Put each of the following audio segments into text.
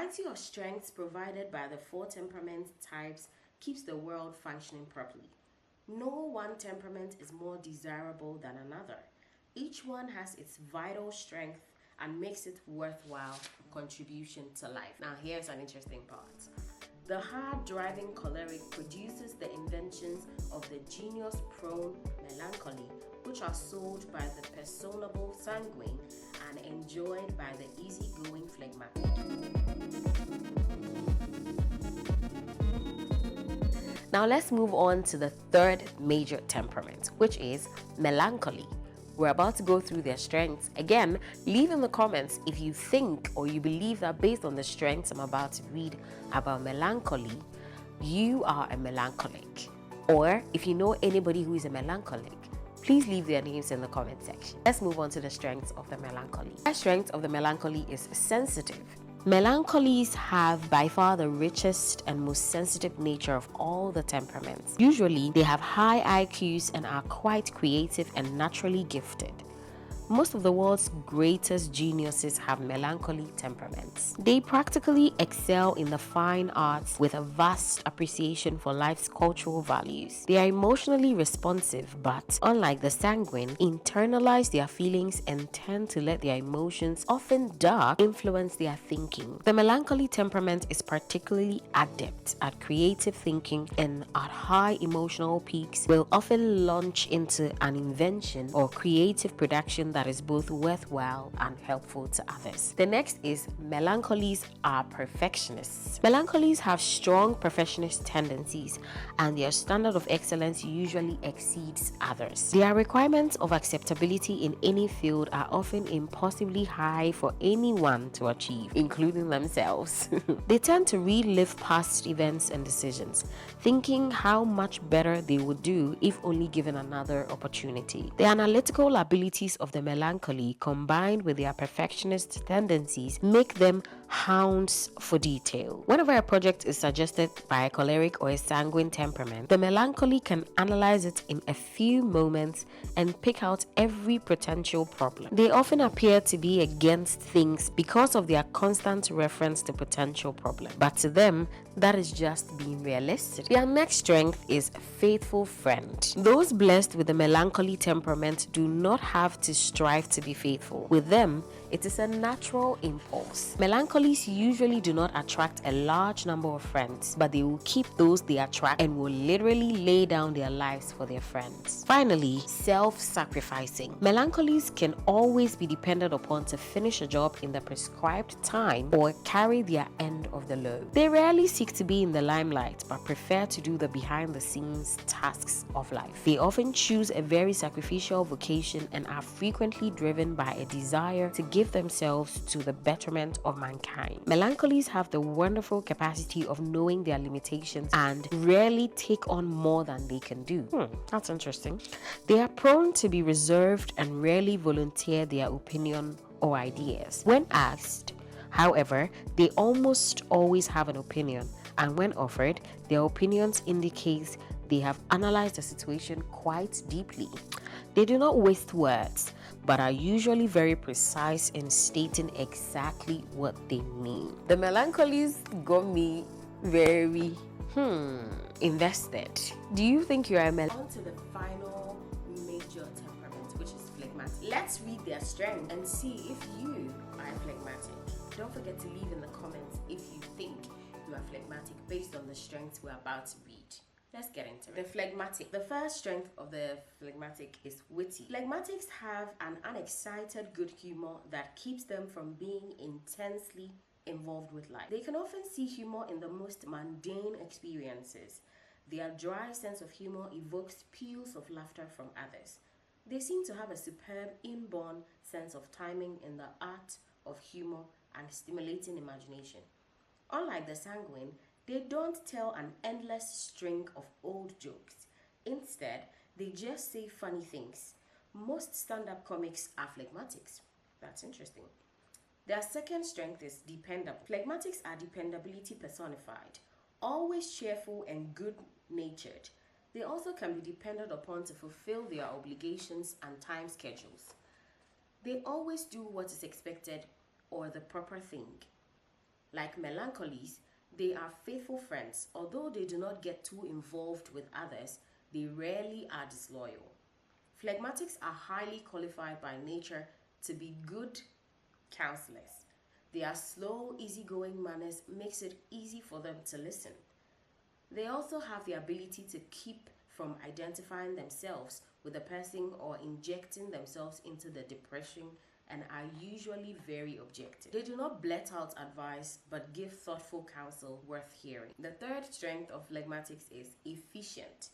variety of strengths provided by the 4 temperament types keeps the world functioning properly. No one temperament is more desirable than another. Each one has its vital strength and makes it worthwhile contribution to life. Now here's an interesting part. The hard-driving choleric produces the inventions of the genius-prone melancholy, which are sold by the personable sanguine and enjoyed by the easygoing phlegmatic. Now let's move on to the third major temperament, which is melancholy. We're about to go through their strengths. Again, leave in the comments if you think or you believe that based on the strengths I'm about to read about melancholy, you are a melancholic. Or if you know anybody who is a melancholic, please leave their names in the comment section. Let's move on to the strengths of the melancholy. The strength of the melancholy is sensitive. Melancholies have by far the richest and most sensitive nature of all the temperaments. Usually, they have high IQs and are quite creative and naturally gifted. Most of the world's greatest geniuses have melancholy temperaments. They practically excel in the fine arts with a vast appreciation for life's cultural values. They are emotionally responsive, but unlike the sanguine, internalize their feelings and tend to let their emotions, often dark, influence their thinking. The melancholy temperament is particularly adept at creative thinking and at high emotional peaks will often launch into an invention or creative production that is both worthwhile and helpful to others. The next is melancholies are perfectionists. Melancholies have strong perfectionist tendencies and their standard of excellence usually exceeds others. Their requirements of acceptability in any field are often impossibly high for anyone to achieve, including themselves. They tend to relive past events and decisions, thinking how much better they would do if only given another opportunity. The analytical abilities of the melancholy combined with their perfectionist tendencies make them hounds for detail. Whenever a project is suggested by a choleric or a sanguine temperament, the melancholy can analyze it in a few moments and pick out every potential problem. They often appear to be against things because of their constant reference to potential problems, but to them, that is just being realistic. Their next strength is faithful friend. Those blessed with the melancholy temperament do not have to strive to be faithful. With them, it is a natural impulse. Melancholies usually do not attract a large number of friends, but they will keep those they attract and will literally lay down their lives for their friends. Finally, self-sacrificing. Melancholies can always be depended upon to finish a job in the prescribed time or carry their end of the load. They rarely seek to be in the limelight, but prefer to do the behind-the-scenes tasks of life. They often choose a very sacrificial vocation and are frequently driven by a desire to give themselves to the betterment of mankind. Melancholies have the wonderful capacity of knowing their limitations and rarely take on more than they can do. That's interesting. They are prone to be reserved and rarely volunteer their opinion or ideas. When asked, however, they almost always have an opinion, and when offered, their opinions indicate they have analyzed the situation quite deeply. They do not waste words, but are usually very precise in stating exactly what they mean. The melancholies got me very invested. Do you think you are a melancholy? On to the final major temperament, which is phlegmatic. Let's read their strength and see if you are a phlegmatic. Don't forget to leave in the comments if you think you are phlegmatic based on the strengths we're about to read. Let's get into it. The phlegmatic. The first strength of the phlegmatic is witty. Phlegmatics have an unexcited good humor that keeps them from being intensely involved with life. They can often see humor in the most mundane experiences. Their dry sense of humor evokes peals of laughter from others. They seem to have a superb inborn sense of timing in the art of humor and stimulating imagination. Unlike the sanguine, they don't tell an endless string of old jokes. Instead, they just say funny things. Most stand-up comics are phlegmatics. That's interesting. Their second strength is dependable. Phlegmatics are dependability personified, always cheerful and good-natured. They also can be depended upon to fulfill their obligations and time schedules. They always do what is expected or the proper thing. Like melancholies, they are faithful friends. Although they do not get too involved with others, they rarely are disloyal. Phlegmatics are highly qualified by nature to be good counselors. Their slow, easygoing manners makes it easy for them to listen. They also have the ability to keep from identifying themselves with the person or injecting themselves into the depression and are usually very objective. They do not blurt out advice but give thoughtful counsel worth hearing. The third strength of phlegmatics is efficient.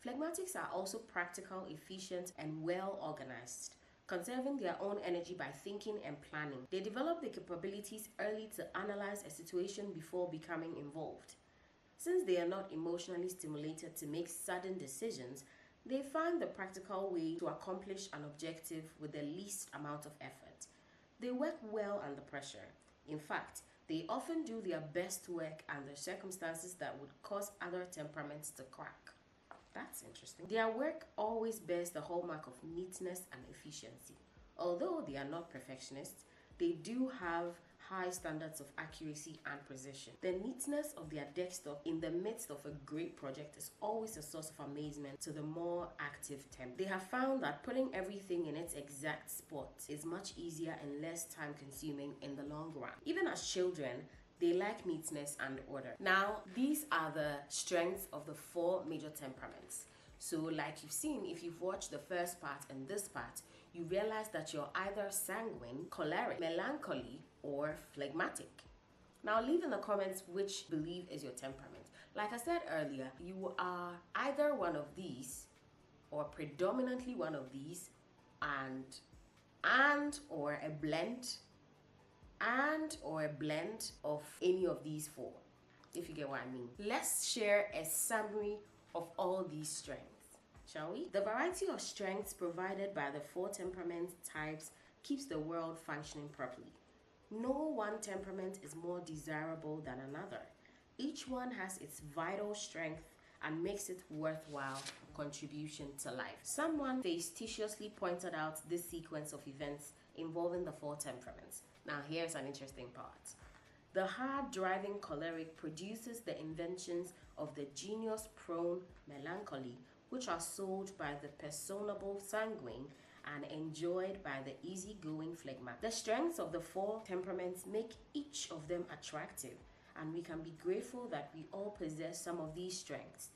Phlegmatics are also practical, efficient, and well organized, conserving their own energy by thinking and planning. They develop the capabilities early to analyze a situation before becoming involved. Since they are not emotionally stimulated to make sudden decisions, they find the practical way to accomplish an objective with the least amount of effort. They work well under pressure. In fact, they often do their best work under circumstances that would cause other temperaments to crack. That's interesting. Their work always bears the hallmark of neatness and efficiency. Although they are not perfectionists, they do have high standards of accuracy and precision. The neatness of their desktop in the midst of a great project is always a source of amazement to the more active temp. They have found that putting everything in its exact spot is much easier and less time consuming in the long run. Even as children, they like neatness and order. Now, these are the strengths of the 4 major temperaments. So like you've seen, if you've watched the first part and this part, you realize that you're either sanguine, choleric, melancholy, or phlegmatic. Now leave in the comments which believe is your temperament. Like I said earlier, you are either one of these or predominantly one of these and or a blend of any of these 4, if you get what I mean. Let's share a summary of all these strengths, shall we? The variety of strengths provided by the 4 temperament types keeps the world functioning properly. No one temperament is more desirable than another. Each one has its vital strength and makes it worthwhile contribution to life. Someone facetiously pointed out this sequence of events involving the 4 temperaments. Now here's an interesting part. The hard-driving choleric produces the inventions of the genius-prone melancholy, which are sold by the personable sanguine and enjoyed by the easygoing phlegmatic. The strengths of the 4 temperaments make each of them attractive, and we can be grateful that we all possess some of these strengths.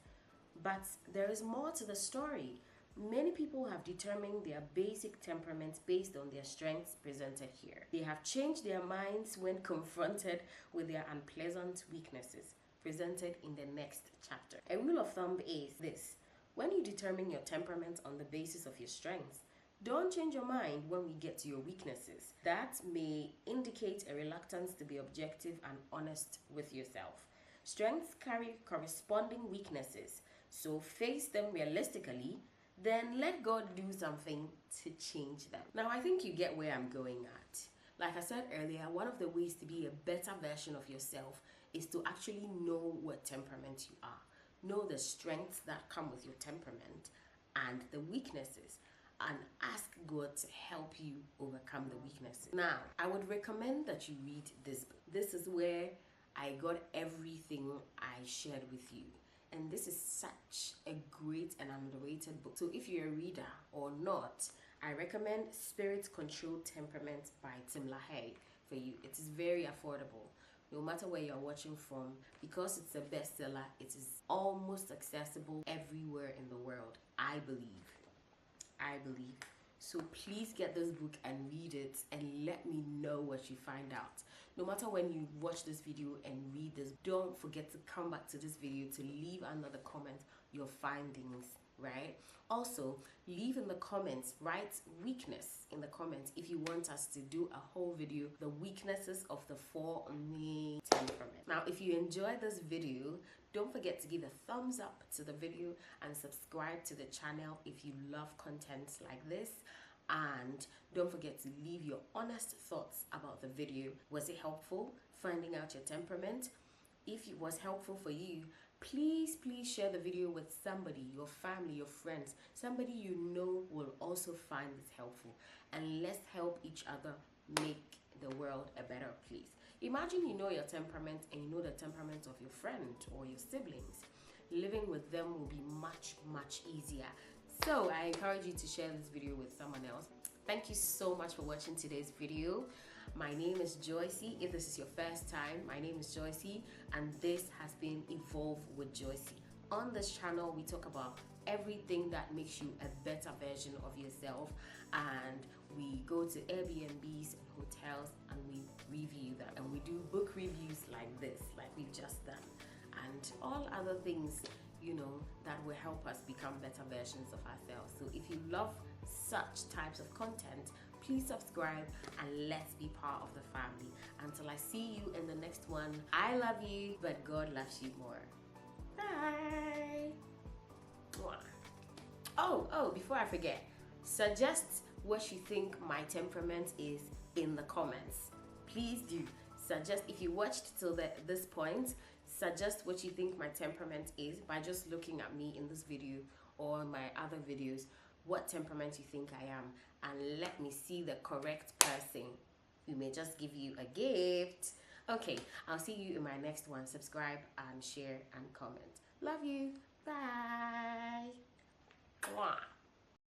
But there is more to the story. Many people have determined their basic temperaments based on their strengths presented here. They have changed their minds when confronted with their unpleasant weaknesses presented in the next chapter. A rule of thumb is this: when you determine your temperament on the basis of your strengths, don't change your mind when we get to your weaknesses. That may indicate a reluctance to be objective and honest with yourself. Strengths carry corresponding weaknesses, so face them realistically, then let God do something to change them. Now, I think you get where I'm going at. Like I said earlier, one of the ways to be a better version of yourself is to actually know what temperament you are. Know the strengths that come with your temperament and the weaknesses, and ask God to help you overcome the weaknesses. Now, I would recommend that you read this book. This is where I got everything I shared with you. And this is such a great and underrated book. So if you're a reader or not, I recommend Spirit Controlled Temperament by TEMPERAMENTS for you. It is very affordable. No matter where you're watching from, because it's a bestseller, it is almost accessible everywhere in the world. I believe. So please get this book and read it and let me know what you find out. No matter when you watch this video and read this, don't forget to come back to this video to leave another comment your findings, right? Also, leave in the comments, write weakness in the comments if you want us to do a whole video, the weaknesses of the 4 main temperaments. Now, if you enjoyed this video, don't forget to give a thumbs up to the video and subscribe to the channel if you love content like this. And don't forget to leave your honest thoughts about the video. Was it helpful finding out your temperament? If it was helpful for you, please share the video with somebody, your family, your friends, somebody you know will also find this helpful. And let's help each other make the world a better place. Imagine you know your temperament and you know the temperament of your friend or your siblings. Living with them will be much easier. So I encourage you to share this video with someone else. Thank you so much for watching today's video. My name is Joycey. If this is your first time, my name is Joycey, and this has been Evolve with Joycey. On this channel, we talk about everything that makes you a better version of yourself, and we go to Airbnbs and hotels and we review them, and we do book reviews like this, like we've just done, and all other things, you know, that will help us become better versions of ourselves. So if you love such types of content, please subscribe and let's be part of the family. Until I see you in the next one, I love you, but God loves you more. Bye. Oh, before I forget, suggest what you think my temperament is in the comments. Please do. Suggest, if you watched till this point, suggest what you think my temperament is by just looking at me in this video or my other videos, what temperament you think I am, and let me see the correct person. We may just give you a gift. Okay, I'll see you in my next one. Subscribe and share and comment. Love you. Bye. Mwah.